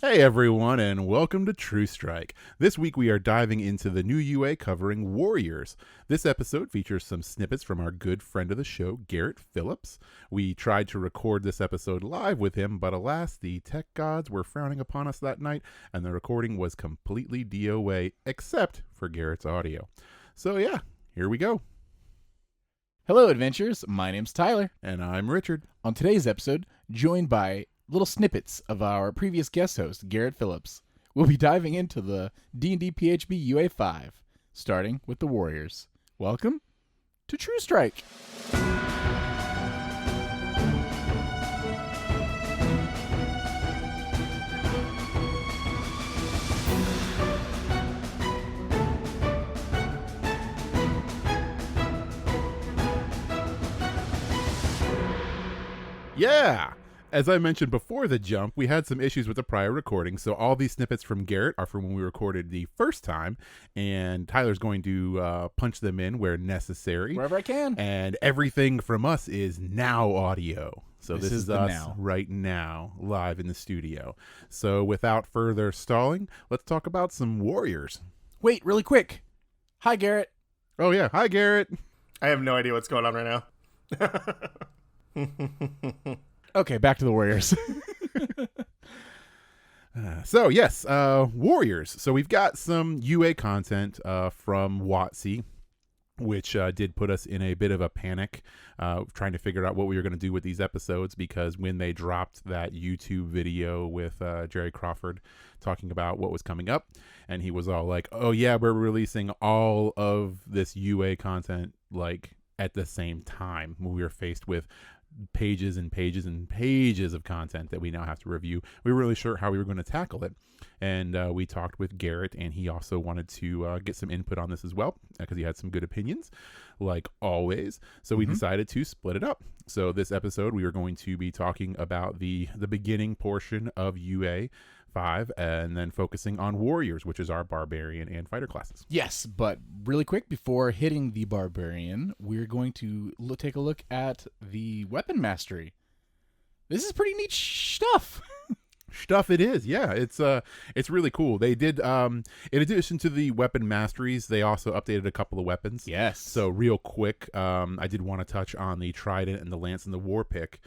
Hey everyone, and welcome to True Strike. This week we are diving into the new UA covering Warriors. This episode features some snippets from our good friend of the show, Garrett Phillips. We tried to record this episode live with him, but alas, the tech gods were frowning upon us that night, and the recording was completely DOA, except for Garrett's audio. So yeah, here we go. Hello, adventurers. My name's Tyler. And I'm Richard. On today's episode, joined by little snippets of our previous guest host, Garrett Phillips, we'll be diving into the D&D PHB UA 5, starting with the Warriors. Welcome to True Strike. Yeah! As I mentioned before the jump, we had some issues with the prior recording, so all these snippets from Garrett are from when we recorded the first time, and Tyler's going to punch them in where necessary. Wherever I can. And everything from us is now audio. So this is us now. right now, live in the studio. So without further stalling, let's talk about some Warriors. Wait, really quick. Hi, Garrett. Oh yeah, hi Garrett. I have no idea what's going on right now. Okay, back to the Warriors. So yes, Warriors. So we've got some UA content from WotC, which did put us in a bit of a panic, trying to figure out what we were going to do with these episodes, because when they dropped that YouTube video with Jerry Crawford talking about what was coming up, and he was all like, oh yeah, we're releasing all of this UA content like at the same time, when we were faced with pages and pages and pages of content that we now have to review. We weren't really sure how we were going to tackle it, and we talked with Garrett, and he also wanted to get some input on this as well, because he had some good opinions like always. So we decided to split it up. So this episode we are going to be talking about the beginning portion of UA 5, and then focusing on Warriors, which is our Barbarian and Fighter classes. Yes, but really quick, before hitting the Barbarian, we're going to take a look at the weapon mastery. This is pretty neat stuff. Stuff it is, yeah. It's really cool. They did, in addition to the weapon masteries, they also updated a couple of weapons. Yes. So real quick, I did want to touch on the Trident and the Lance and the War Pick.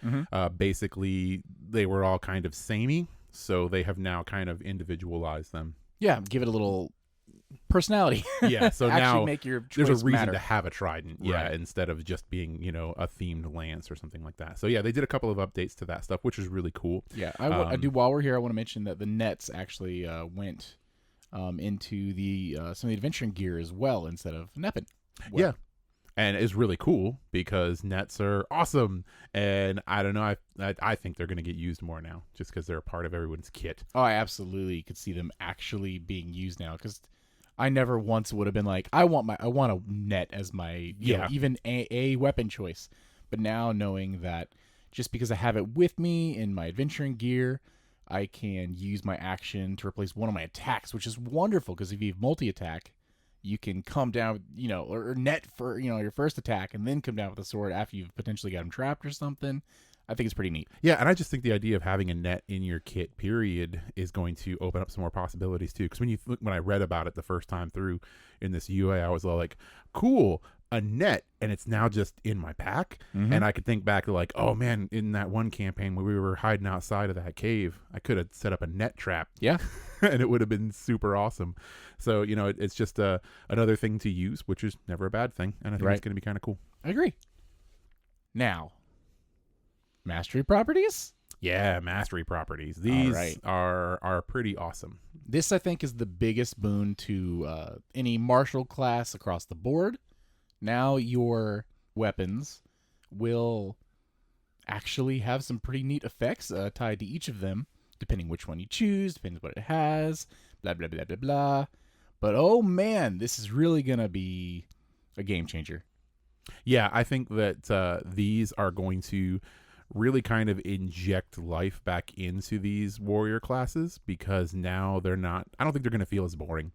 Basically, they were all kind of samey, so they have now kind of individualized them. Yeah, give it a little personality. Yeah, so Actually now make your there's choice a reason matter. to have a Trident, yeah, Right. instead of just being, a themed Lance or something like that. So yeah, they did a couple of updates to that stuff, which is really cool. Yeah, I do. While we're here, I want to mention that the nets actually went into the some of the adventuring gear as well instead of Neppin. Yeah. And it's really cool because nets are awesome. And I don't know, I think they're going to get used more now just because they're a part of everyone's kit. Oh, I absolutely could see them actually being used now, because I never once would have been like, I want a net as my even a weapon choice. But now knowing that just because I have it with me in my adventuring gear, I can use my action to replace one of my attacks, which is wonderful, because if you have multi-attack, you can come down, or net for, your first attack and then come down with a sword after you've potentially got him trapped or something. I think it's pretty neat. Yeah, and I just think the idea of having a net in your kit, period, is going to open up some more possibilities too. Because when I read about it the first time through in this UA, I was like, cool, a net, and it's now just in my pack. And I could think back to like, oh man, in that one campaign where we were hiding outside of that cave, I could have set up a net trap. Yeah. And it would have been super awesome. So, it's just another thing to use, which is never a bad thing. And I think it's going to be kind of cool. I agree. Now, mastery properties? Yeah, mastery properties. These right. are pretty awesome. This, I think, is the biggest boon to any martial class across the board. Now your weapons will actually have some pretty neat effects tied to each of them, depending which one you choose, depends what it has, blah, blah, blah, blah, blah. But, oh, man, this is really going to be a game changer. Yeah, I think that these are going to really kind of inject life back into these warrior classes, because now I don't think they're going to feel as boring,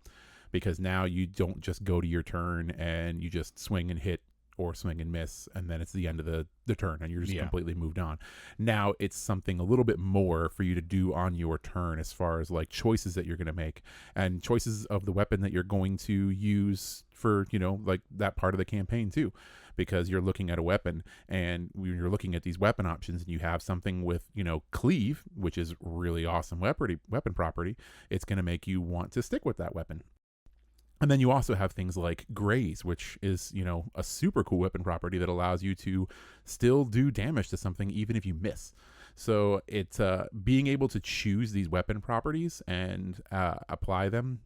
because now you don't just go to your turn and you just swing and hit or swing and miss, and then it's the end of the turn, and you're just Yeah. completely moved on. Now it's something a little bit more for you to do on your turn, as far as like choices that you're going to make, and choices of the weapon that you're going to use for, like that part of the campaign too, because you're looking at a weapon, and when you're looking at these weapon options, and you have something with, cleave, which is really awesome weapon property, it's going to make you want to stick with that weapon. And then you also have things like graze, which is, a super cool weapon property that allows you to still do damage to something even if you miss. So it's being able to choose these weapon properties and apply them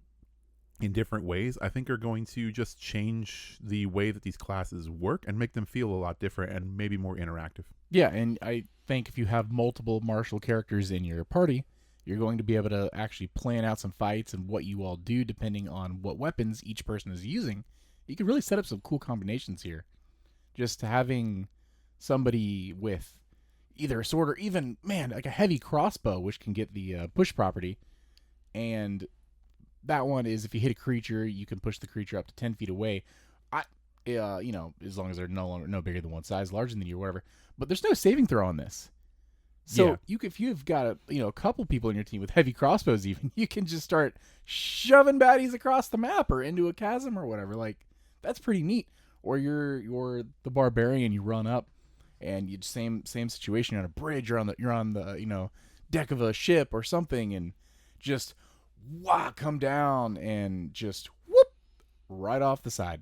in different ways, I think, are going to just change the way that these classes work and make them feel a lot different and maybe more interactive. Yeah, and I think if you have multiple martial characters in your party, you're going to be able to actually plan out some fights and what you all do depending on what weapons each person is using. You can really set up some cool combinations here. Just having somebody with either a sword or even, like a heavy crossbow, which can get the push property. And that one is, if you hit a creature, you can push the creature up to 10 feet away. As long as they're no bigger than one size, larger than you or whatever. But there's no saving throw on this. So if you've got a couple people in your team with heavy crossbows, even, you can just start shoving baddies across the map or into a chasm or whatever. Like, that's pretty neat. Or you're the barbarian, you run up, and you same situation. You're on a bridge, you're on the deck of a ship or something, and just come down and just whoop right off the side.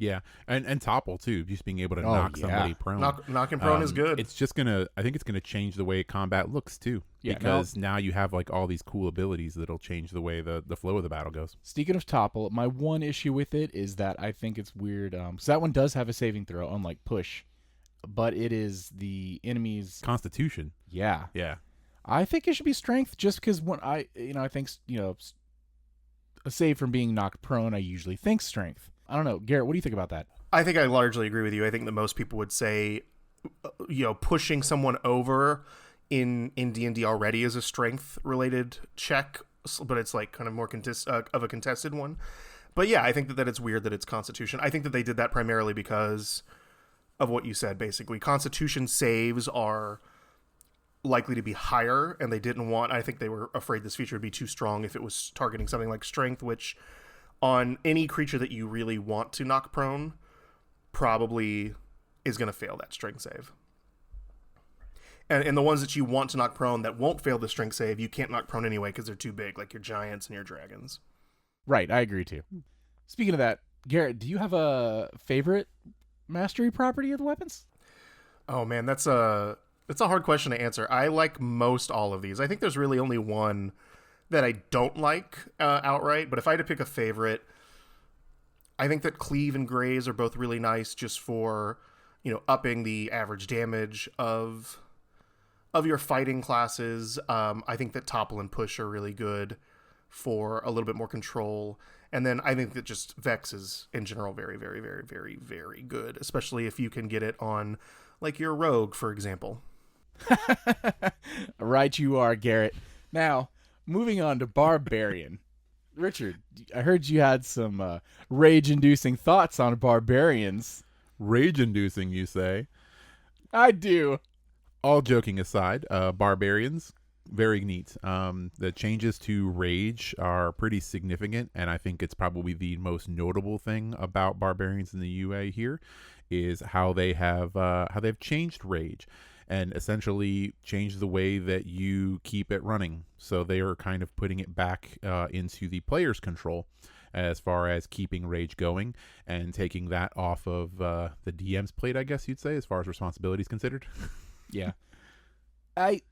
Yeah, and topple too. Just being able to knock somebody prone. Knocking prone is good. It's just I think it's gonna change the way combat looks too. Yeah, because now you have like all these cool abilities that'll change the way the flow of the battle goes. Speaking of topple, my one issue with it is that I think it's weird. So that one does have a saving throw, unlike push, but it is the enemy's Constitution. Yeah. I think it should be strength, just because when I think a save from being knocked prone, I usually think strength. I don't know, Garrett, what do you think about that? I think I largely agree with you. I think that most people would say, pushing someone over in D&D already is a strength-related check, but it's like kind of more of a contested one. But yeah, I think that it's weird that it's Constitution. I think that they did that primarily because of what you said, basically. Constitution saves are likely to be higher, and I think they were afraid this feature would be too strong if it was targeting something like strength, which on any creature that you really want to knock prone probably is going to fail that strength save. And the ones that you want to knock prone that won't fail the strength save, you can't knock prone anyway because they're too big, like your giants and your dragons. Right, I agree too. Speaking of that, Garrett, do you have a favorite mastery property of the weapons? Oh man, that's a hard question to answer. I like most all of these. I think there's really only one that I don't like outright, but if I had to pick a favorite, I think that cleave and graze are both really nice just for, upping the average damage of your fighting classes. I think that topple and push are really good for a little bit more control. And then I think that just Vex is in general very, very, very, very, very good, especially if you can get it on like your rogue, for example. Right you are, Garrett. Now, moving on to Barbarian. Richard, I heard you had some rage-inducing thoughts on barbarians. Rage-inducing, you say? I do. All joking aside, barbarians, very neat. The changes to rage are pretty significant, and I think it's probably the most notable thing about barbarians in the UA here is how they've changed rage and essentially changed the way that you keep it running. So they are kind of putting it back into the player's control as far as keeping rage going and taking that off of the DM's plate, I guess you'd say, as far as responsibility is considered. Yeah. I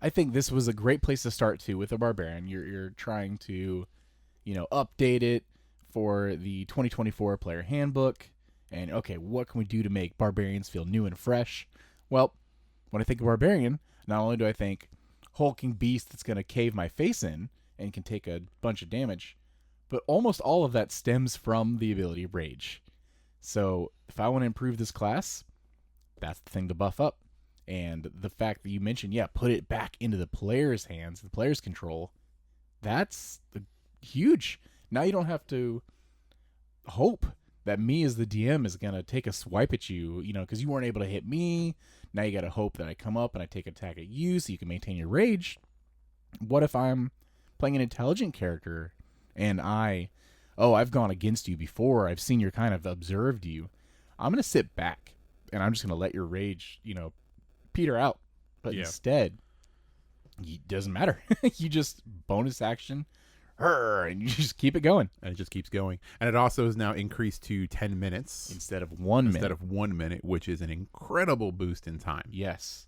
think this was a great place to start too with a barbarian. You're trying to, update it for the 2024 player handbook. And okay, what can we do to make barbarians feel new and fresh? Well, when I think of barbarian, not only do I think hulking beast that's going to cave my face in and can take a bunch of damage, but almost all of that stems from the ability rage. So if I want to improve this class, that's the thing to buff up. And the fact that you mentioned, put it back into the player's hands, the player's control, that's huge. Now you don't have to hope that me as the DM is going to take a swipe at you, because you weren't able to hit me. Now you got to hope that I come up and I take an attack at you so you can maintain your rage. What if I'm playing an intelligent character and I've gone against you before. I've seen your kind of observed you. I'm going to sit back and I'm just going to let your rage, peter out. But instead, it doesn't matter. You just bonus action, and you just keep it going. And it just keeps going. And it also is now increased to 10 minutes. Instead of 1 minute. Instead of 1 minute, which is an incredible boost in time. Yes.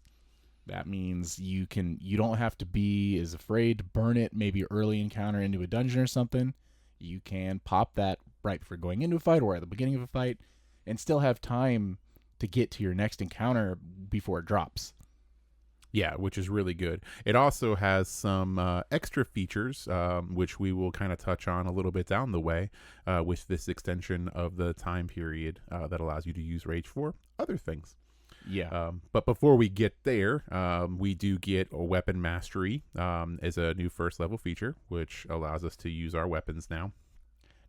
That means you don't have to be as afraid to burn it, maybe early encounter into a dungeon or something. You can pop that right before going into a fight or at the beginning of a fight and still have time to get to your next encounter before it drops. Yeah, which is really good. It also has some extra features, which we will kind of touch on a little bit down the way with this extension of the time period that allows you to use Rage for other things. Yeah. But before we get there, we do get a weapon mastery as a new first level feature, which allows us to use our weapons now.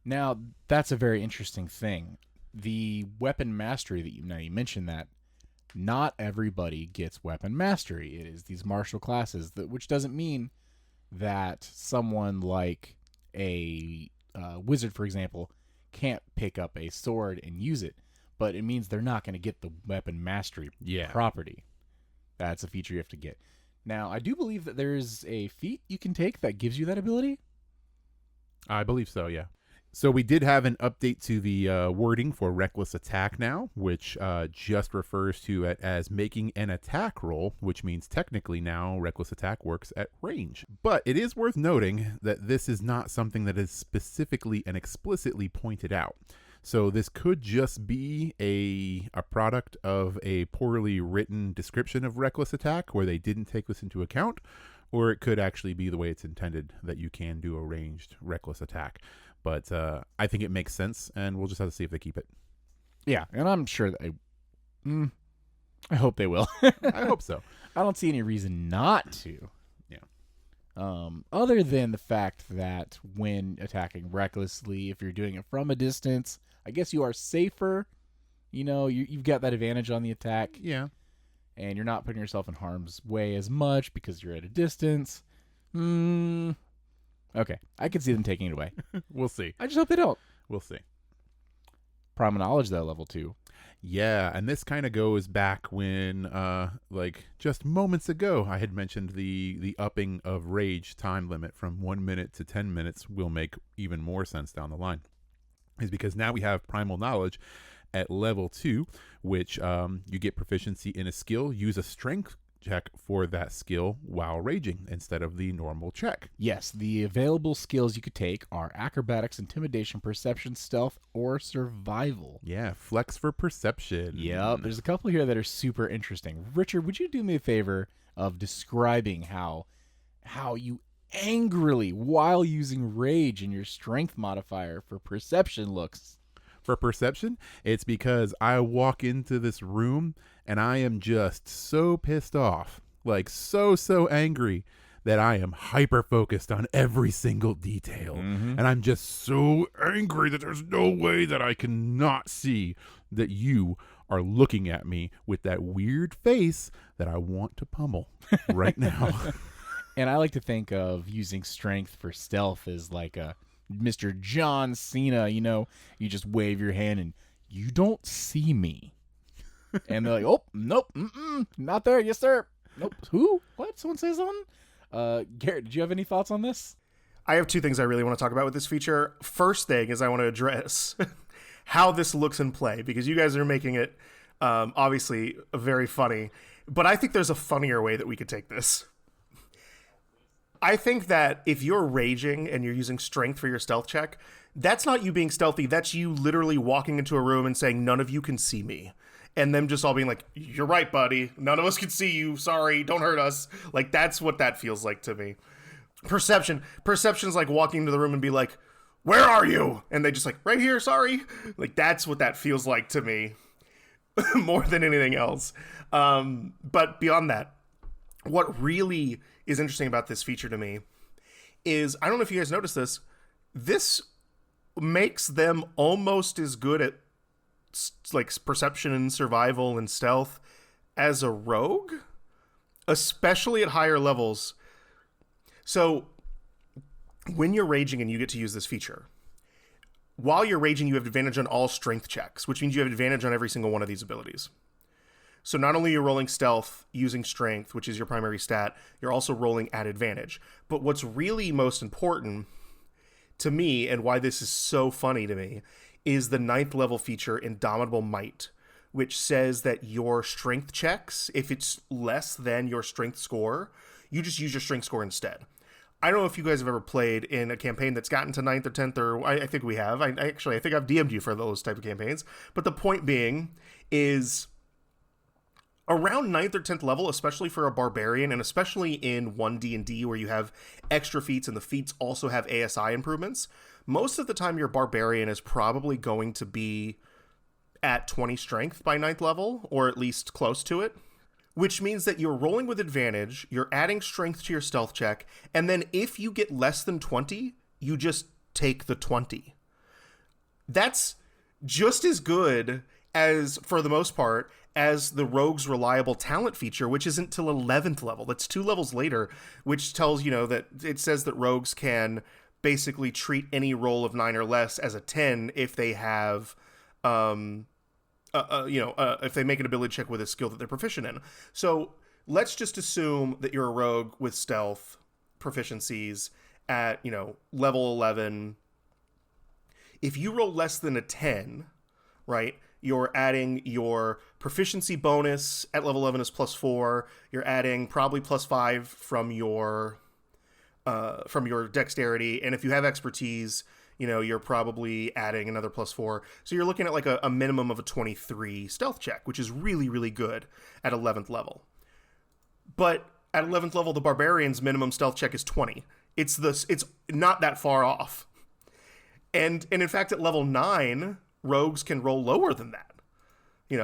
Now, that's a very interesting thing. The weapon mastery that you mentioned that not everybody gets weapon mastery. It is these martial classes, which doesn't mean that someone like a wizard, for example, can't pick up a sword and use it. But it means they're not going to get the weapon mastery property. That's a feature you have to get. Now, I do believe that there's a feat you can take that gives you that ability. I believe so, yeah. So we did have an update to the wording for Reckless Attack now, which just refers to it as making an attack roll, which means technically now Reckless Attack works at range. But it is worth noting that this is not something that is specifically and explicitly pointed out. So this could just be a product of a poorly written description of Reckless Attack where they didn't take this into account, or it could actually be the way it's intended, that you can do a ranged Reckless Attack. But I think it makes sense, and we'll just have to see if they keep it. Yeah, and I'm sure that I hope they will. I hope so. I don't see any reason not to. Yeah. Other than the fact that when attacking recklessly, if you're doing it from a distance, I guess you are safer. You've got that advantage on the attack. Yeah. And you're not putting yourself in harm's way as much because you're at a distance. Okay, I can see them taking it away. We'll see. I just hope they don't. We'll see. Primal Knowledge, though, level 2. Yeah, and this kind of goes back when, just moments ago, I had mentioned the upping of Rage time limit from 1 minute to 10 minutes will make even more sense down the line. Is because now we have Primal Knowledge at level 2, which you get proficiency in a skill. Use a strength check for that skill while raging instead of the normal check. Yes, the available skills you could take are Acrobatics, Intimidation, Perception, Stealth, or Survival. Yeah, flex for perception. Yep, there's a couple here that are super interesting. Richard, would you do me a favor of describing how you angrily, while using Rage in your Strength modifier for Perception looks? For perception, it's because I walk into this room and I am just so pissed off, like so angry that I am hyper focused on every single detail. Mm-hmm. And I'm just so angry that there's no way that I can not see that you are looking at me with that weird face that I want to pummel right now. And I like to think of using Strength for Stealth as like a Mr. John Cena, you just wave your hand and you don't see me. And they're like, oh, nope, not there. Yes, sir. Nope. Who? What? Someone say something? Garrett, did you have any thoughts on this? I have two things I really want to talk about with this feature. First thing is I want to address how this looks in play, because you guys are making it obviously very funny, but I think there's a funnier way that we could take this. I think that if you're raging and you're using strength for your stealth check, that's not you being stealthy. That's you literally walking into a room and saying, none of you can see me. And them just all being like, you're right, buddy. None of us can see you. Sorry, don't hurt us. Like, that's what that feels like to me. Perception's like walking into the room and be like, where are you? And they just like, right here, sorry. Like, that's what that feels like to me. More than anything else. But beyond that, what really is interesting about this feature to me is, I don't know if you guys noticed this makes them almost as good at like perception and survival and stealth as a rogue, especially at higher levels. So when you're raging and you get to use this feature, while you're raging, you have advantage on all strength checks, which means you have advantage on every single one of these abilities. So not only are you rolling stealth using strength, which is your primary stat, you're also rolling at advantage. But what's really most important to me, and why this is so funny to me, is the 9th level feature, Indomitable Might, which says that your strength checks, if it's less than your strength score, you just use your strength score instead. I don't know if you guys have ever played in a campaign that's gotten to 9th or 10th, or I think we have. I think I've DM'd you for those type of campaigns. But the point being is around 9th or 10th level, especially for a barbarian, and especially in ONE DND where you have extra feats and the feats also have ASI improvements, most of the time your barbarian is probably going to be at 20 strength by 9th level, or at least close to it, which means that you're rolling with advantage, you're adding strength to your stealth check, and then if you get less than 20, you just take the 20. That's just as good as, for the most part, as the Rogue's Reliable Talent feature, which isn't till 11th level. That's 2 levels later, which tells, that it says that rogues can basically treat any roll of 9 or less as a 10 if they have, if they make an ability check with a skill that they're proficient in. So let's just assume that you're a rogue with stealth proficiencies at, level 11. If you roll less than a 10, right, you're adding your proficiency bonus at level 11 is +4. You're adding probably +5 from your dexterity. And if you have expertise, you're probably adding another +4. So you're looking at like a minimum of a 23 stealth check, which is really, really good at 11th level. But at 11th level, the barbarian's minimum stealth check is 20. It's not that far off. And in fact, at level 9, rogues can roll lower than that,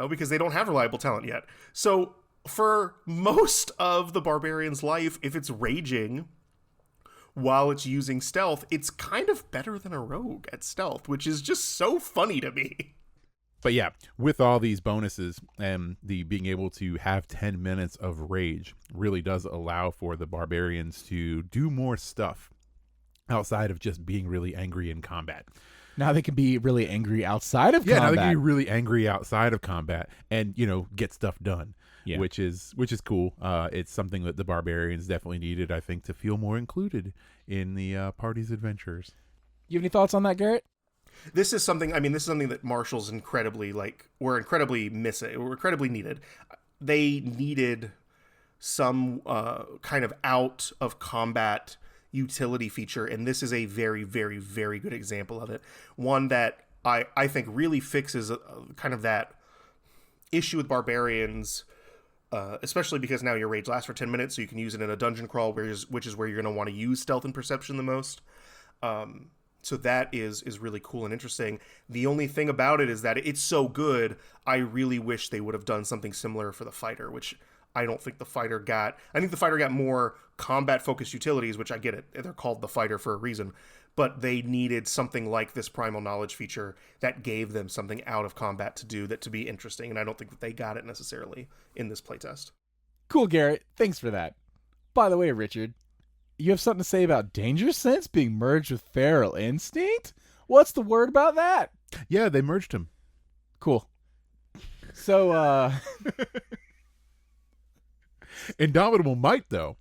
because they don't have reliable talent yet. So for most of the barbarian's life, if it's raging while it's using stealth, it's kind of better than a rogue at stealth, which is just so funny to me. But yeah, with all these bonuses and the being able to have 10 minutes of rage really does allow for the barbarians to do more stuff outside of just being really angry in combat. Now they can be really angry outside of combat. Yeah, now they can be really angry outside of combat and, get stuff done, which is cool. It's something that the barbarians definitely needed, I think, to feel more included in the party's adventures. You have any thoughts on that, Garrett? This is something that Marshall's were incredibly needed. They needed some kind of out of combat utility feature, and this is a very, very, very good example of it. One that I think really fixes kind of that issue with barbarians, especially because now your rage lasts for 10 minutes, so you can use it in a dungeon crawl, which is where you're going to want to use stealth and perception the most. So that is really cool and interesting. The only thing about it is that it's so good, I really wish they would have done something similar for the fighter, which I don't think the fighter got. I think the fighter got more combat-focused utilities, which I get it. They're called the fighter for a reason. But they needed something like this primal knowledge feature that gave them something out of combat to do that to be interesting, and I don't think that they got it necessarily in this playtest. Cool, Garrett. Thanks for that. By the way, Richard, you have something to say about Danger Sense being merged with Feral Instinct? What's the word about that? Yeah, they merged him. Cool. So, Indomitable Might, though,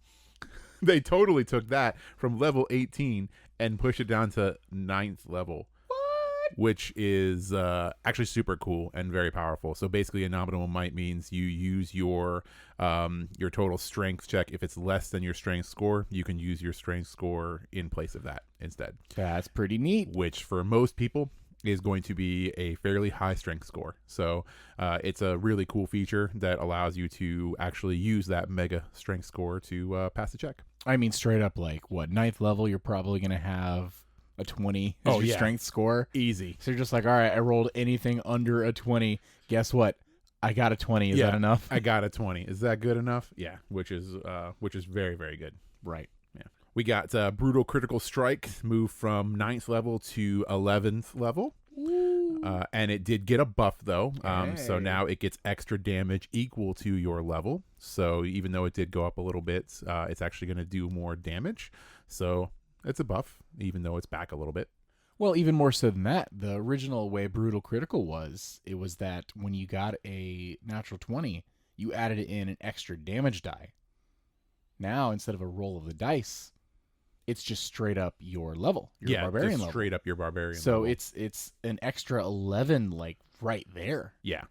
they totally took that from level 18 and pushed it down to 9th level. What? Which is actually super cool and very powerful. So basically, Indomitable Might means you use your total strength check. If it's less than your strength score, you can use your strength score in place of that instead. That's pretty neat. Which for most people is going to be a fairly high strength score. So it's a really cool feature that allows you to actually use that mega strength score to pass the check. I mean, straight up, 9th level, you're probably going to have a 20 as your strength score. Easy. So you're just like, all right, I rolled anything under a 20. Guess what? I got a 20. Is that enough? I got a 20. Is that good enough? Yeah, which is very, very good. Right. Yeah. We got Brutal Critical Strike moved from 9th level to 11th level. And it did get a buff, though. So now it gets extra damage equal to your level. So even though it did go up a little bit, it's actually going to do more damage. So it's a buff, even though it's back a little bit. Well, even more so than that, the original way Brutal Critical was, it was that when you got a natural 20, you added in an extra damage die. Now, instead of a roll of the dice, it's just straight up your level, your barbarian just level. Straight up your barbarian so level. it's an extra 11, like, right there. Yeah.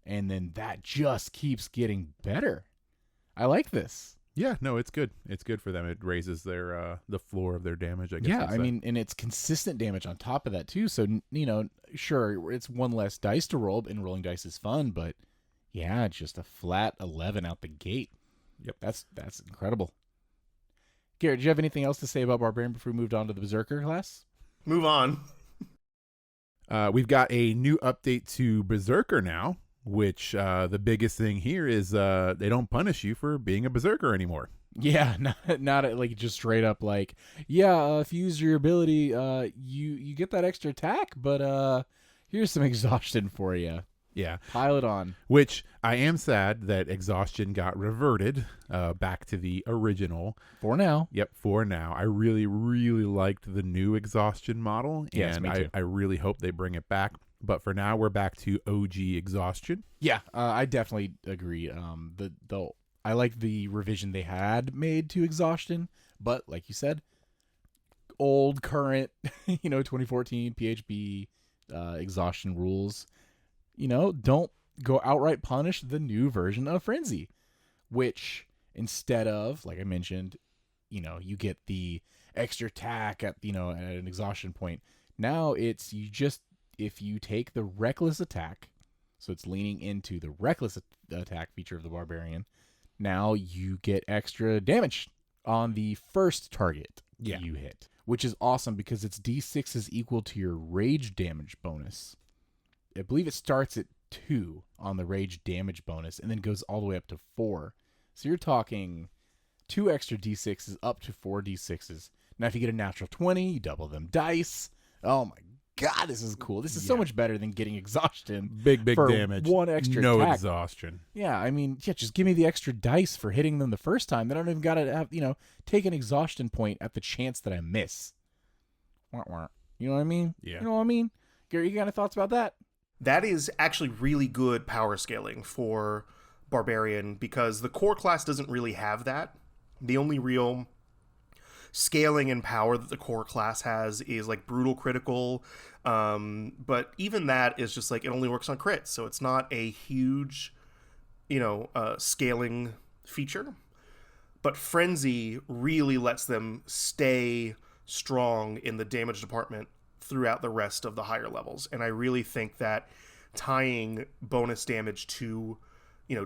And then that just keeps getting better. I like this. Yeah, no, it's good. It's good for them. It raises their the floor of their damage, I guess. Yeah, I mean, and it's consistent damage on top of that, too. So, sure, it's one less dice to roll, and rolling dice is fun, but yeah, it's just a flat 11 out the gate. Yep. That's incredible. Garrett, do you have anything else to say about Barbarian before we moved on to the Berserker class? Move on. We've got a new update to Berserker now, which the biggest thing here is they don't punish you for being a Berserker anymore. Yeah, not like just straight up like, if you use your ability, you get that extra attack, but here's some exhaustion for you. Yeah. Pile it on. Which I am sad that exhaustion got reverted back to the original. For now. Yep, for now. I really, really liked the new exhaustion model. Yes, and me too. I really hope they bring it back. But for now, we're back to OG exhaustion. Yeah, I definitely agree. I like the revision they had made to exhaustion, but like you said, old, current, 2014 PHB exhaustion rules. Don't go outright punish the new version of Frenzy, which instead of, like I mentioned, you get the extra attack at an exhaustion point. Now it's if you take the reckless attack, so it's leaning into the reckless attack feature of the Barbarian, now you get extra damage on the first target you hit, which is awesome because its D6 is equal to your rage damage bonus. I believe it starts at 2 on the rage damage bonus and then goes all the way up to 4. So you're talking 2 extra D6s up to 4 D6s. Now, if you get a natural 20, you double them dice. Oh my God, this is cool. This is so much better than getting exhaustion. Big for damage. One extra no attack. Exhaustion. Yeah, I mean, just give me the extra dice for hitting them the first time. Then I don't even got to have, take an exhaustion point at the chance that I miss. You know what I mean? Yeah. You know what I mean? Gary, you got any thoughts about that? That is actually really good power scaling for Barbarian because the core class doesn't really have that. The only real scaling and power that the core class has is like brutal critical, but even that is just like it only works on crits, so it's not a huge scaling feature. But Frenzy really lets them stay strong in the damage department throughout the rest of the higher levels, and I really think that tying bonus damage to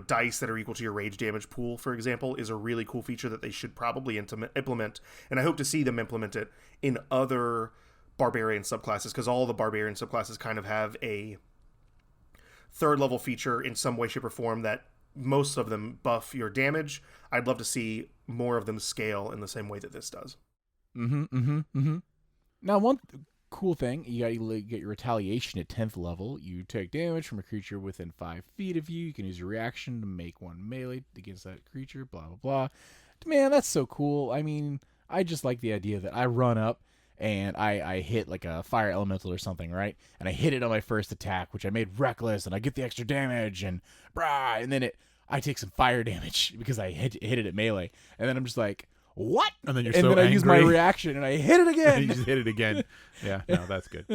dice that are equal to your rage damage pool, for example, is a really cool feature that they should probably implement, and I hope to see them implement it in other Barbarian subclasses, because all the Barbarian subclasses kind of have a third level feature in some way, shape, or form that most of them buff your damage. I'd love to see more of them scale in the same way that this does. Now, one cool thing, you get your retaliation at 10th level. You take damage from a creature within 5 feet of you. You can use your reaction to make one melee against that creature, blah, blah, blah. Man, that's so cool. I mean, I just like the idea that I run up and I hit like a fire elemental or something, right? And I hit it on my first attack, which I made reckless, and I get the extra damage, and and then I take some fire damage because I hit it at melee. And then I'm just like, what? And then I use my reaction and I hit it again. You just hit it again. Yeah, no, that's good.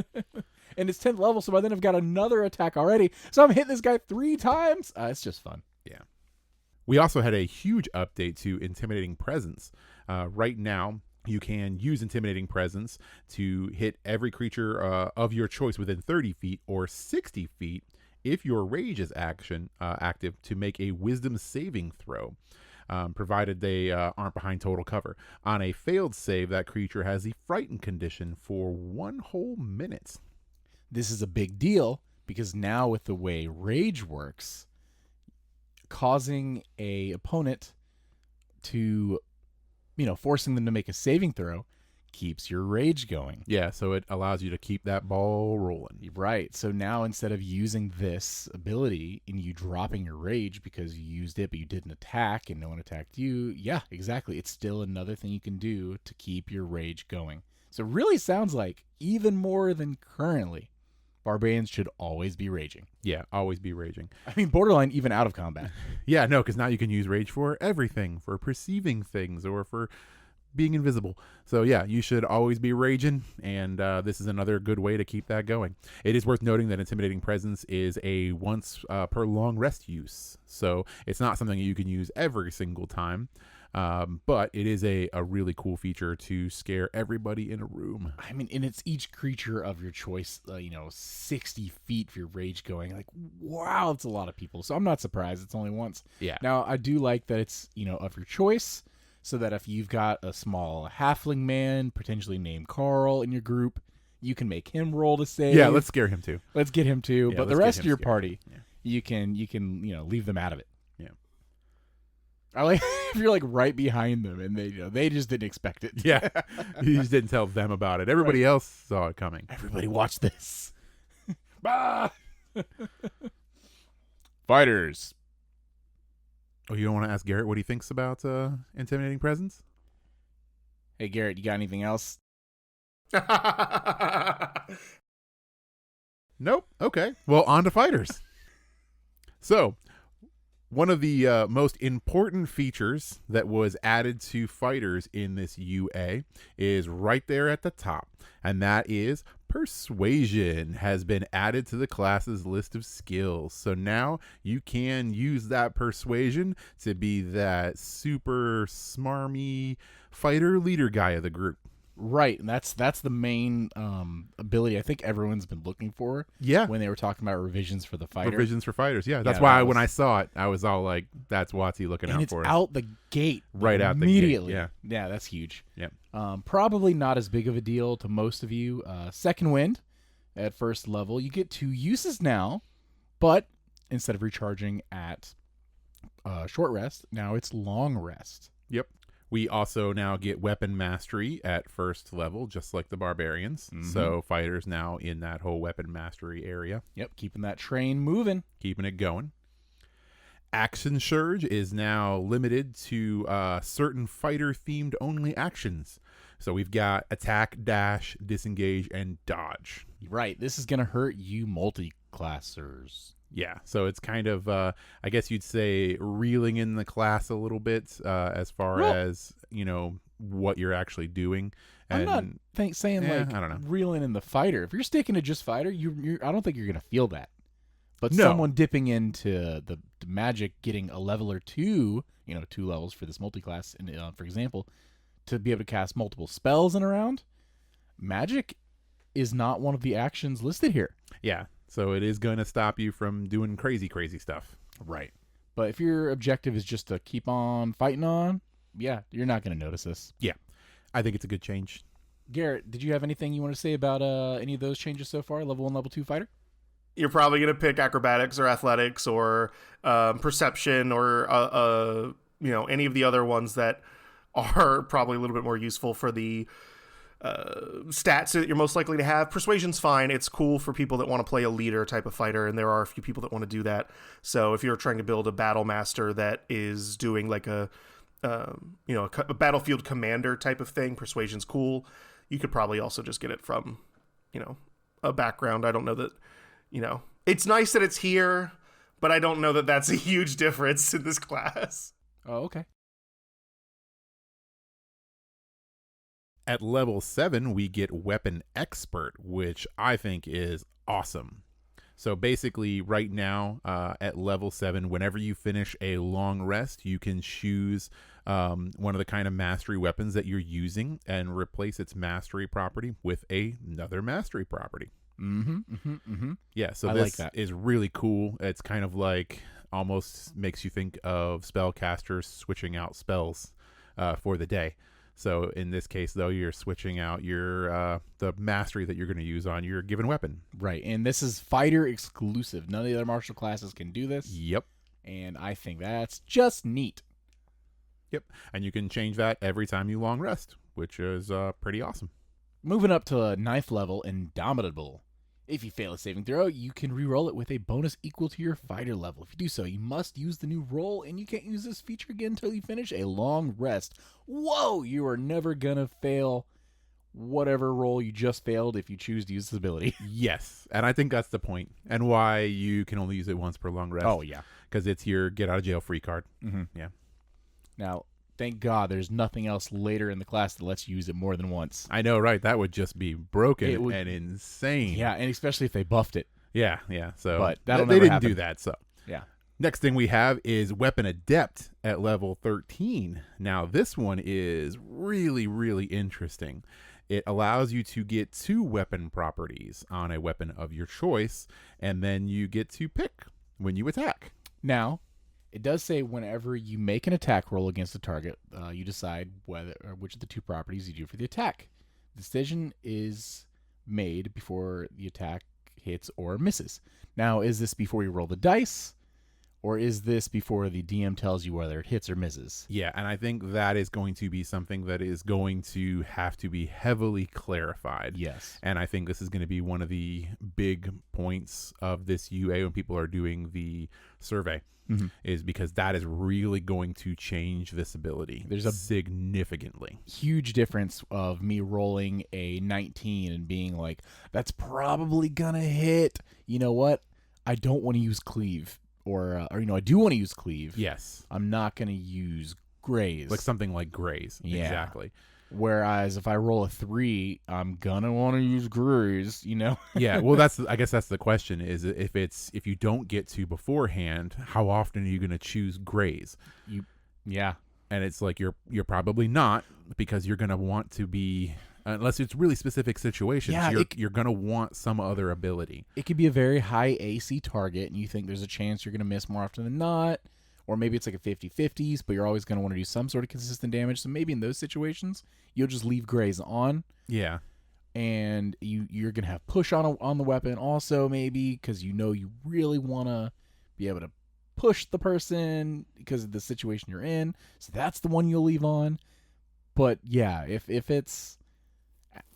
And it's 10th level, so by then I've got another attack already. So I'm hitting this guy 3 times. It's just fun. Yeah. We also had a huge update to Intimidating Presence. Right now, you can use Intimidating Presence to hit every creature of your choice within 30 feet or 60 feet if your rage is active to make a wisdom saving throw. Provided they aren't behind total cover. On a failed save, that creature has the frightened condition for 1 whole minute. This is a big deal because now with the way rage works, causing a opponent to forcing them to make a saving throw keeps your rage going. Yeah, so it allows you to keep that ball rolling. Right. So now instead of using this ability and you dropping your rage because you used it but you didn't attack and no one attacked you, yeah, exactly. It's still another thing you can do to keep your rage going. So it really sounds like even more than currently, barbarians should always be raging. Yeah, always be raging. I mean, borderline even out of combat. Yeah, no, because now you can use rage for everything, for perceiving things or for being invisible. So yeah, you should always be raging, and this is another good way to keep that going. It is worth noting that Intimidating Presence is a once per long rest use, so it's not something you can use every single time, but it is a really cool feature to scare everybody in a room. I mean, and it's each creature of your choice, 60 feet for your rage going. Like, wow, it's a lot of people. So I'm not surprised it's only once. Yeah. Now, I do like that it's, of your choice, so that if you've got a small halfling man, potentially named Carl, in your group, you can make him roll to save. Yeah, let's scare him too. Let's get him too. Yeah, but the let's get rest him of your scared. party, Yeah. you can leave them out of it. Yeah. I like if you're like right behind them and they just didn't expect it. Yeah, you just didn't tell them about it. Everybody else saw it coming. Everybody watch this. Bah! Fighters. Oh, you don't want to ask Garrett what he thinks about Intimidating Presence? Hey, Garrett, you got anything else? Nope. Okay. Well, on to fighters. So, one of the most important features that was added to fighters in this UA is right there at the top, and that is Persuasion has been added to the class's list of skills. So now you can use that Persuasion to be that super smarmy fighter leader guy of the group. Right, and that's the main ability I think everyone's been looking for. Yeah. When they were talking about revisions for the fighter. Revisions for fighters, yeah. That's Yeah, why that when was- I saw it, I was all like, that's Watsy looking and out it's for us. out the gate. Right out the gate, immediately. yeah. Yeah, that's huge. Yep. Probably not as big of a deal to most of you. Second wind at first level. You get 2 uses now, but instead of recharging at short rest, now it's long rest. Yep. We also now get weapon mastery at first level, just like the barbarians. Mhm. So fighters now in that whole weapon mastery area, Yep, keeping that train moving. keeping it going. Action Surge is now limited to certain fighter-themed only actions. So we've got attack, dash, disengage, and dodge. Right, this is going to hurt you multi-classers. Yeah, so it's kind of, I guess you'd say, reeling in the class a little bit as far Well- as, what you're actually doing. And I'm not saying I like don't know. reeling in the fighter. If you're sticking to just fighter, I don't think you're going to feel that. But No. someone dipping into the magic, getting a level or 2, 2 levels for this multi-class, for example, to be able to cast multiple spells in a round, magic is not one of the actions listed here. Yeah, so it is going to stop you from doing crazy stuff. Right. But if your objective is just to keep on fighting on, yeah, you're not going to notice this. I think it's a good change. Garrett, did you have anything you want to say about any of those changes so far? Level 1, level 2 fighter? You're probably going to pick acrobatics or athletics or perception or any of the other ones that are probably a little bit more useful for the stats that you're most likely to have. Persuasion's fine. It's cool for people that want to play a leader type of fighter, and there are a few people that want to do that. So if you're trying to build a battle master that is doing like a battlefield commander type of thing, Persuasion's cool. You could probably also just get it from, a background. I don't know that, it's nice that it's here, but I don't know that that's a huge difference in this class. Oh, okay. At level 7, we get Weapon Expert, which I think is awesome. So basically, right now, at level 7, whenever you finish a long rest, you can choose one of the kind of mastery weapons that you're using and replace its mastery property with another mastery property. Yeah, so I this like that. is really cool. It's kind of like almost makes you think of spellcasters switching out spells for the day. So in this case, though, you're switching out your the mastery that you're going to use on your given weapon. Right, and this is fighter exclusive. None of the other martial classes can do this. Yep. And I think that's just neat. Yep. And you can change that every time you long rest, which is pretty awesome. Moving up to a 9th level, Indomitable. If you fail a saving throw, you can re-roll it with a bonus equal to your fighter level. If you do so, you must use the new roll, and you can't use this feature again until you finish a long rest. Whoa! You are never gonna fail whatever roll you just failed if you choose to use this ability. Yes. And I think that's the point, and why you can only use it once per long rest. Oh, yeah. Because it's your get out of jail free card. Mm-hmm. Yeah. Now, thank God there's nothing else later in the class that lets you use it more than once. I know, right? That would just be broken and insane. Yeah, and especially if they buffed it. Yeah. So But they never didn't happen. do that. So Yeah. next thing we have is Weapon Adept at level 13. Now, this one is really, really interesting. It allows you to get 2 weapon properties on a weapon of your choice, and then you get to pick when you attack. Now, it does say whenever you make an attack roll against a target, you decide whether or which of the 2 properties you do for the attack. The decision is made before the attack hits or misses. Now, is this before you roll the dice, or is this before the DM tells you whether it hits or misses? Yeah, and I think that is going to be something that is going to have to be heavily clarified. Yes. And I think this is going to be one of the big points of this UA when people are doing the survey, is because that is really going to change this ability significantly. Huge difference of me rolling a 19 and being like, that's probably going to hit. You know what? I don't want to use cleave. Or I do want to use cleave. Yes. I'm not going to use graze. Like something like graze. Yeah. Exactly. Whereas if I roll a 3, I'm going to want to use graze, Yeah. Well, I guess that's the question is if you don't get to beforehand, how often are you going to choose graze? Yeah. And it's like you're probably not, because you're going to want to be, unless it's really specific situations, you're going to want some other ability. It could be a very high AC target, and you think there's a chance you're going to miss more often than not. Or maybe it's like a 50-50s, but you're always going to want to do some sort of consistent damage. So maybe in those situations, you'll just leave graze on. Yeah. And you're going to have push on the weapon also, maybe, because you really want to be able to push the person because of the situation you're in. So that's the one you'll leave on. But yeah, if it's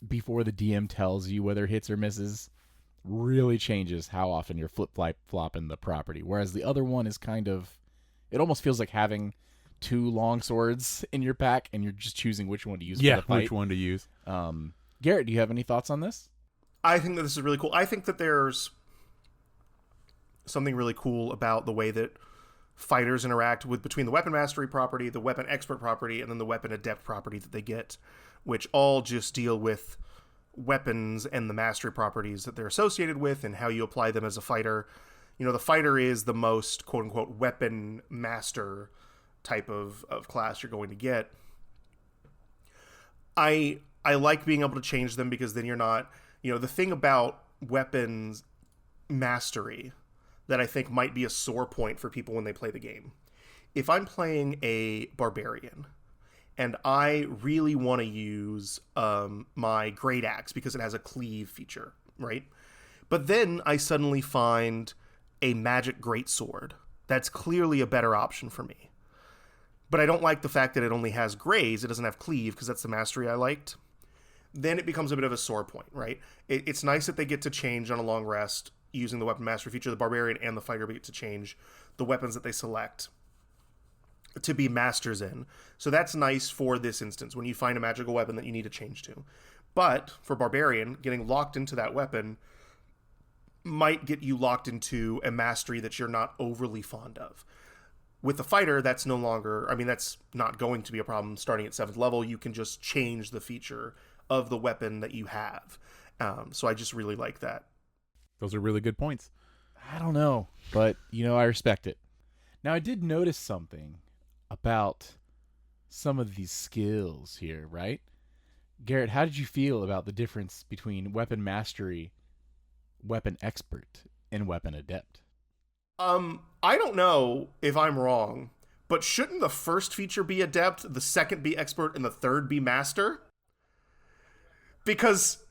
before the DM tells you whether it hits or misses, really changes how often you're flip-flopping the property. Whereas the other one is kind of, it almost feels like having 2 long swords in your pack and you're just choosing which one to use for the fight. Which one to use. Garrett, do you have any thoughts on this? I think that this is really cool. I think that there's something really cool about the way that fighters interact between the weapon mastery property, the weapon expert property, and then the weapon adept property that they get, which all just deal with weapons and the mastery properties that they're associated with and how you apply them as a fighter. The fighter is the most quote-unquote weapon master type of class you're going to get. I like being able to change them because then you're not, the thing about weapons mastery that I think might be a sore point for people when they play the game. If I'm playing a barbarian and I really want to use my great axe because it has a cleave feature, right? But then I suddenly find a magic greatsword that's clearly a better option for me. But I don't like the fact that it only has graze, it doesn't have cleave, because that's the mastery I liked. Then it becomes a bit of a sore point, right? It's nice that they get to change on a long rest using the weapon mastery feature. The barbarian and the fighter get to change the weapons that they select to be masters in. So that's nice for this instance, when you find a magical weapon that you need to change to. But for barbarian, getting locked into that weapon might get you locked into a mastery that you're not overly fond of. With the fighter, that's that's not going to be a problem. Starting at 7th level, you can just change the feature of the weapon that you have. So I just really like that. Those are really good points. I don't know, but I respect it. Now, I did notice something about some of these skills here, right? Garrett, how did you feel about the difference between weapon mastery, weapon expert, and weapon adept? I don't know if I'm wrong, but shouldn't the first feature be adept, the second be expert, and the third be master? Because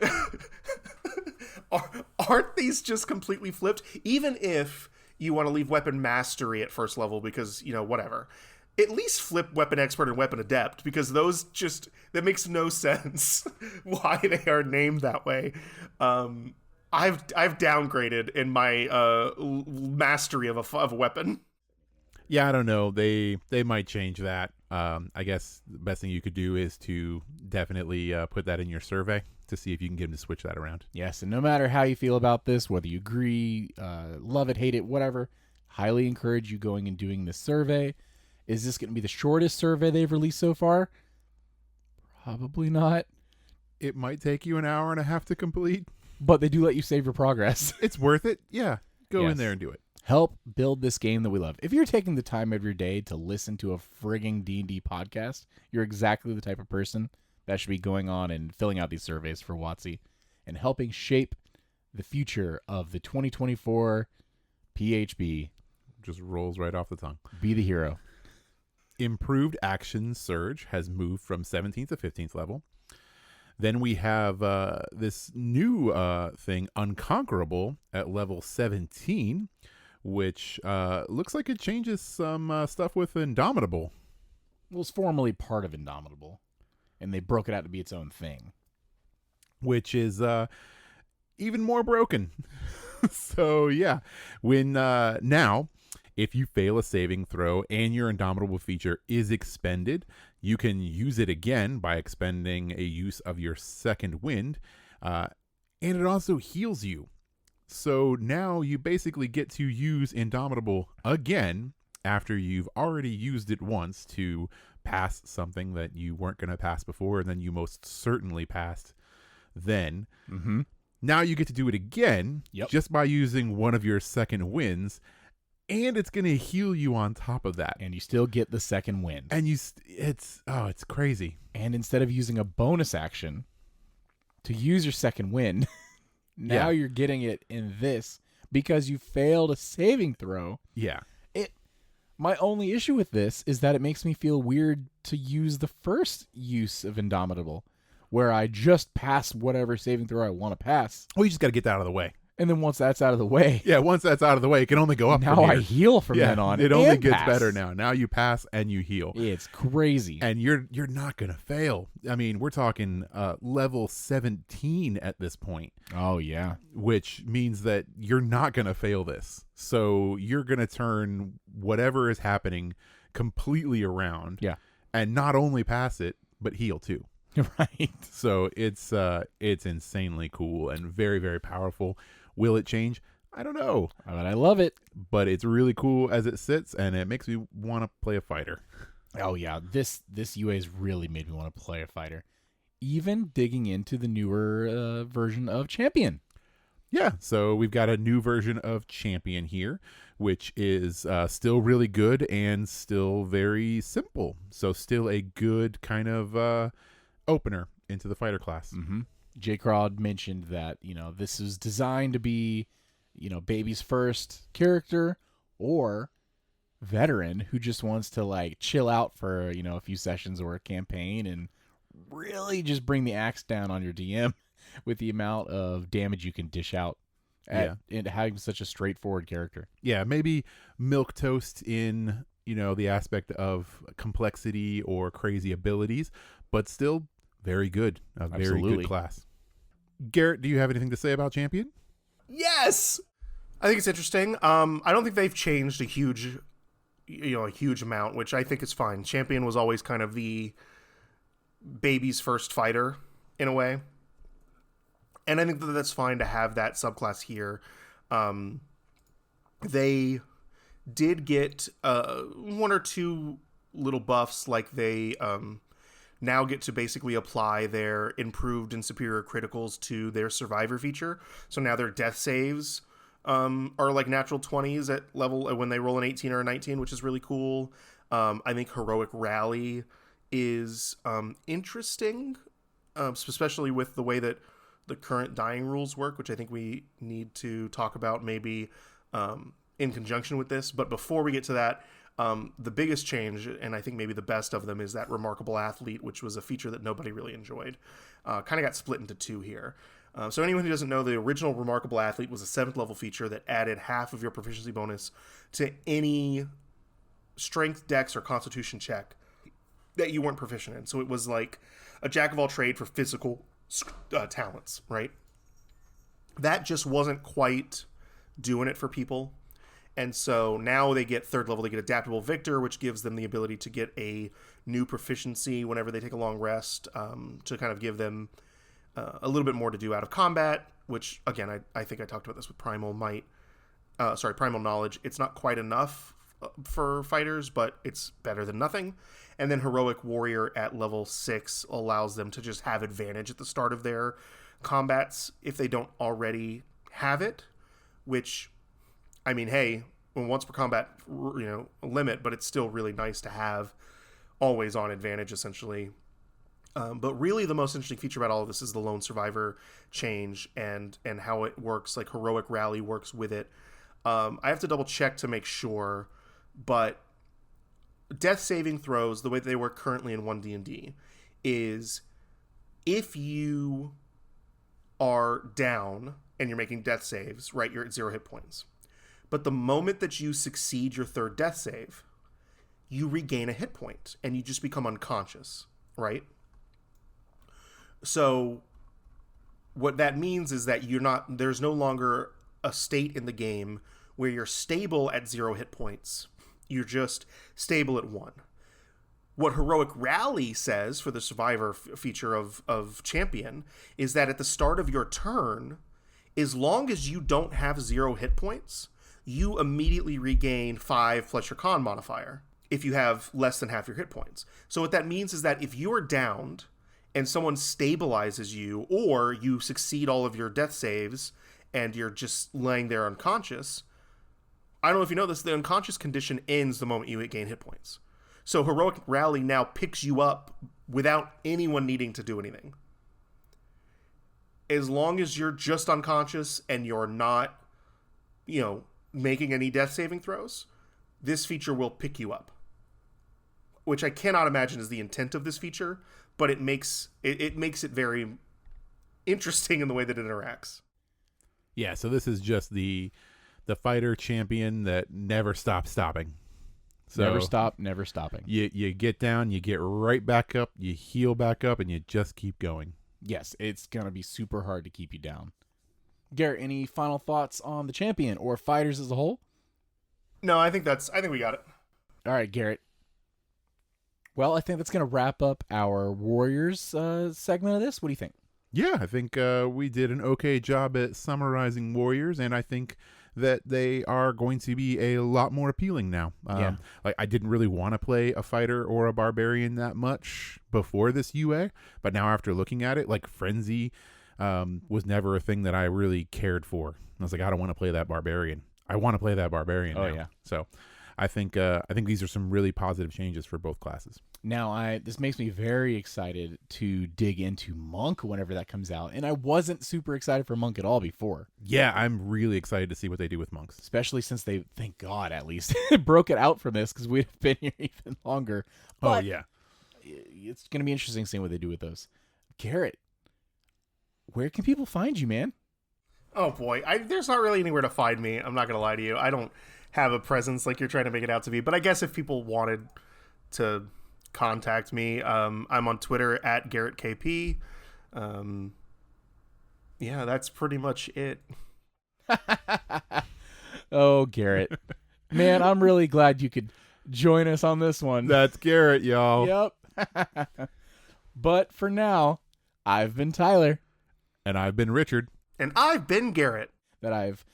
aren't these just completely flipped? Even if you want to leave weapon mastery at first level because, whatever. at least flip Weapon Expert and Weapon Adept, because those that makes no sense why they are named that way. I've downgraded in my mastery of a weapon. Yeah, I don't know. They might change that. I guess the best thing you could do is to definitely put that in your survey to see if you can get them to switch that around. Yes, and no matter how you feel about this, whether you agree, love it, hate it, whatever, highly encourage you going and doing this survey. Is this going to be the shortest survey they've released so far? Probably not. It might take you an hour and a half to complete, but they do let you save your progress. It's worth it. Yeah, go in there and do it. Help build this game that we love. If you're taking the time of your day to listen to a frigging D&D podcast, you're exactly the type of person that should be going on and filling out these surveys for WotC and helping shape the future of the 2024 PHB. Just rolls right off the tongue. Be the hero. Improved Action Surge has moved from 17th to 15th level. Then we have this new thing, Unconquerable, at level 17, which looks like it changes some stuff with Indomitable. Well, it's formerly part of Indomitable, and they broke it out to be its own thing. Which is even more broken. So, yeah. When now, if you fail a saving throw and your Indomitable feature is expended, you can use it again by expending a use of your second wind, and it also heals you. So now you basically get to use Indomitable again after you've already used it once to pass something that you weren't going to pass before, and then you most certainly passed then. Mm-hmm. Now you get to do it again just by using one of your second wins, and it's going to heal you on top of that. And you still get the second wind. And it's crazy. And instead of using a bonus action to use your second wind, now you're getting it in this because you failed a saving throw. Yeah. My only issue with this is that it makes me feel weird to use the first use of Indomitable, where I just pass whatever saving throw I want to pass. Well, you just got to get that out of the way. And then once that's out of the way... Yeah, once that's out of the way, it can only go up now from here. I heal from then on. It only gets better now. Now you pass and you heal. It's crazy. And you're not going to fail. I mean, we're talking level 17 at this point. Oh, yeah. Which means that you're not going to fail this. So you're going to turn whatever is happening completely around. Yeah. And not only pass it, but heal too. Right. So it's insanely cool and very, very powerful. Will it change? I don't know. But I love it. But it's really cool as it sits, and it makes me want to play a fighter. Oh, yeah. This UA has really made me want to play a fighter. Even digging into the newer version of Champion. Yeah, so we've got a new version of Champion here, which is still really good and still very simple. So still a good kind of opener into the fighter class. Mm-hmm. J. Crowd mentioned that, this is designed to be, baby's first character or veteran who just wants to, chill out for, a few sessions or a campaign and really just bring the axe down on your DM with the amount of damage you can dish out and having such a straightforward character. Yeah, maybe milquetoast in, the aspect of complexity or crazy abilities, but still very good. A very good class. Garrett, do you have anything to say about Champion? Yes! I think it's interesting. I don't think they've changed a huge amount, which I think is fine. Champion was always kind of the baby's first fighter in a way. And I think that that's fine to have that subclass here. They did get one or two little buffs, like they now get to basically apply their improved and superior criticals to their survivor feature. So now their death saves are like natural 20s at level when they roll an 18 or a 19, which is really cool. I think Heroic Rally is interesting, especially with the way that the current dying rules work, which I think we need to talk about maybe in conjunction with this. But before we get to that, the biggest change, and I think maybe the best of them, is that Remarkable Athlete, which was a feature that nobody really enjoyed. Kind of got split into two here. So anyone who doesn't know, the original Remarkable Athlete was a 7th level feature that added half of your proficiency bonus to any strength, dex, or constitution check that you weren't proficient in. So it was like a jack of all trade for physical talents, right? That just wasn't quite doing it for people. And so now they get third level, they get Adaptable Victor, which gives them the ability to get a new proficiency whenever they take a long rest, to kind of give them a little bit more to do out of combat, which, again, I think I talked about this with Primal Knowledge. It's not quite enough for fighters, but it's better than nothing. And then Heroic Warrior at level 6 allows them to just have advantage at the start of their combats if they don't already have it, which, I mean, hey, once per combat, limit, but it's still really nice to have always on advantage, essentially. But really the most interesting feature about all of this is the Lone Survivor change and how it works, like Heroic Rally works with it. I have to double check to make sure, but death saving throws, the way they work currently in ONE DND, is if you are down and you're making death saves, right, you're at 0 hit points. But the moment that you succeed your third death save, you regain a hit point and you just become unconscious, right? So what that means is that there's no longer a state in the game where you're stable at 0 hit points. You're just stable at 1. What Heroic Rally says for the Survivor feature of Champion is that at the start of your turn, as long as you don't have 0 hit points, you immediately regain 5 plus your con modifier if you have less than half your hit points. So what that means is that if you are downed and someone stabilizes you, or you succeed all of your death saves and you're just laying there unconscious, I don't know if you know this, the unconscious condition ends the moment you gain hit points. So Heroic Rally now picks you up without anyone needing to do anything. As long as you're just unconscious and you're not, making any death saving throws, this feature will pick you up. Which I cannot imagine is the intent of this feature, but it makes it very interesting in the way that it interacts. Yeah, so this is just the fighter champion that never stops stopping. So never stopping. You get down, you get right back up, you heal back up, and you just keep going. Yes, it's going to be super hard to keep you down. Garrett, any final thoughts on the champion or fighters as a whole? No, I think we got it. All right, Garrett. Well, I think that's going to wrap up our Warriors segment of this. What do you think? Yeah, I think we did an okay job at summarizing Warriors, and I think that they are going to be a lot more appealing now. Like, I didn't really want to play a fighter or a barbarian that much before this UA, but now after looking at it, like Frenzy was never a thing that I really cared for. I was like, I don't want to play that barbarian. I want to play that barbarian now. Yeah. So I think these are some really positive changes for both classes. Now, this makes me very excited to dig into Monk whenever that comes out, and I wasn't super excited for Monk at all before. Yeah, I'm really excited to see what they do with monks. Especially since they, thank God at least, broke it out from this, because we'd have been here even longer. But yeah. It's going to be interesting seeing what they do with those. Garrett, where can people find you, man? Oh, boy. There's not really anywhere to find me. I'm not going to lie to you. I don't have a presence like you're trying to make it out to be, but I guess if people wanted to contact me, I'm on Twitter at GarrettKP. Yeah, that's pretty much it. Oh, Garrett. Man, I'm really glad you could join us on this one. That's Garrett, y'all. Yep. But for now, I've been Tyler. And I've been Richard. And I've been Garrett. That I've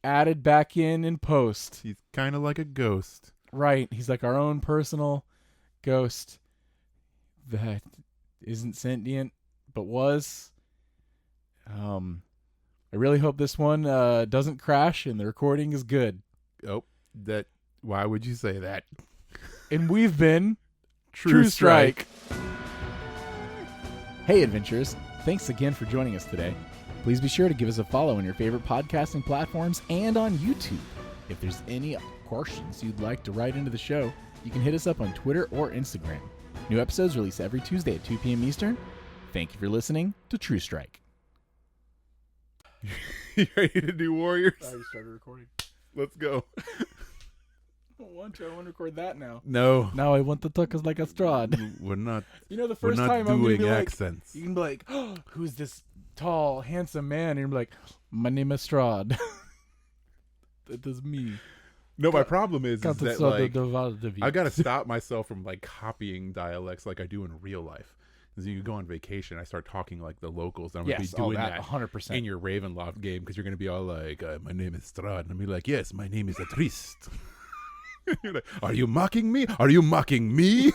added back in post. He's kind of like a ghost. Right. He's like our own personal ghost that isn't sentient, but was. I really hope this one doesn't crash and the recording is good. Oh, why would you say that? And we've been True Strike. Hey, adventurers. Thanks again for joining us today. Please be sure to give us a follow on your favorite podcasting platforms and on YouTube. If there's any questions you'd like to write into the show, you can hit us up on Twitter or Instagram. New episodes release every Tuesday at 2 p.m. Eastern. Thank you for listening to True Strike. You ready to do Warriors? I started recording. Let's go. want to record that now. No, Now I want to talk as like a Strahd. we're not. You know, the We're first not time I'm doing gonna be accents. like, you can be like, oh, who's this tall, handsome man? And you're like, my name is Strahd. That is me. No, my problem is that like I gotta got stop myself from like copying dialects like I do in real life. Because you go on vacation, I start talking like the locals. And I'm gonna be doing that 100%. in your Ravenloft game because you're gonna be all like, "My name is Strahd," and I'll be like, "Yes, my name is Atrist." You're like, "Are you mocking me? Are you mocking me?"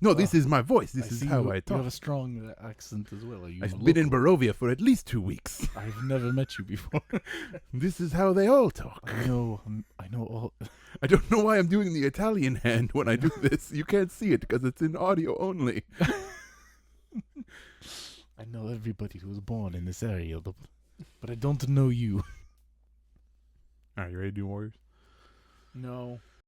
No, this is my voice. This is how I talk. You have a strong accent as well. I've been in Barovia for at least 2 weeks. I've never met you before. This is how they all talk. I know all. I don't know why I'm doing the Italian hand when I do this. You can't see it because it's in audio only. I know everybody who was born in this area, but I don't know you. All right, you ready to do Warriors? No.